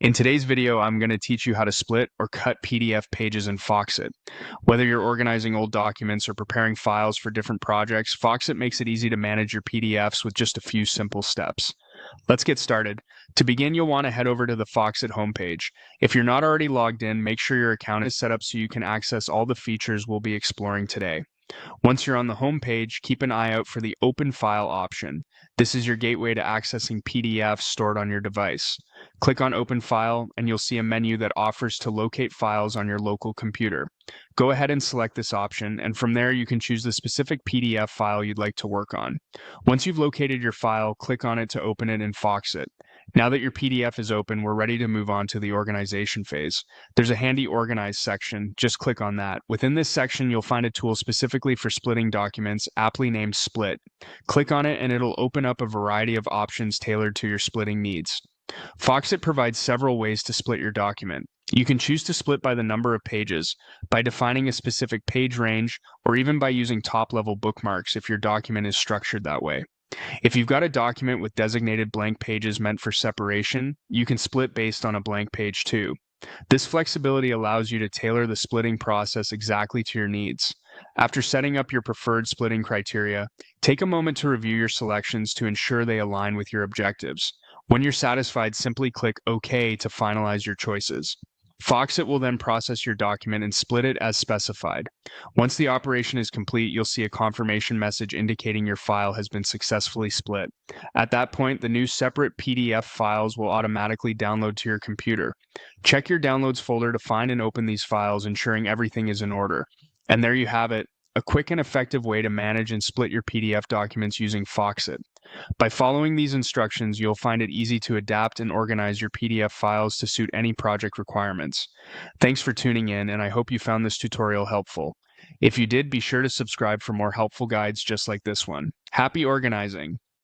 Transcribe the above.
In today's video, I'm going to teach you how to split or cut PDF pages in Foxit. Whether you're organizing old documents or preparing files for different projects, Foxit makes it easy to manage your PDFs with just a few simple steps. Let's get started. To begin, you'll want to head over to the Foxit homepage. If you're not already logged in, make sure your account is set up so you can access all the features we'll be exploring today. Once you're on the home page, keep an eye out for the Open File option. This is your gateway to accessing PDFs stored on your device. Click on Open File, and you'll see a menu that offers to locate files on your local computer. Go ahead and select this option, and from there you can choose the specific PDF file you'd like to work on. Once you've located your file, click on it to open it in Foxit. Now that your PDF is open, we're ready to move on to the organization phase. There's a handy Organize section. Just click on that. Within this section, you'll find a tool specifically for splitting documents, aptly named Split. Click on it and it'll open up a variety of options tailored to your splitting needs. Foxit provides several ways to split your document. You can choose to split by the number of pages, by defining a specific page range, or even by using top-level bookmarks if your document is structured that way. If you've got a document with designated blank pages meant for separation, you can split based on a blank page too. This flexibility allows you to tailor the splitting process exactly to your needs. After setting up your preferred splitting criteria, take a moment to review your selections to ensure they align with your objectives. When you're satisfied, simply click OK to finalize your choices. Foxit will then process your document and split it as specified. Once the operation is complete, you'll see a confirmation message indicating your file has been successfully split. At that point, the new separate PDF files will automatically download to your computer. Check your downloads folder to find and open these files, ensuring everything is in order. And there you have it, a quick and effective way to manage and split your PDF documents using Foxit. By following these instructions, you'll find it easy to adapt and organize your PDF files to suit any project requirements. Thanks for tuning in, and I hope you found this tutorial helpful. If you did, be sure to subscribe for more helpful guides just like this one. Happy organizing!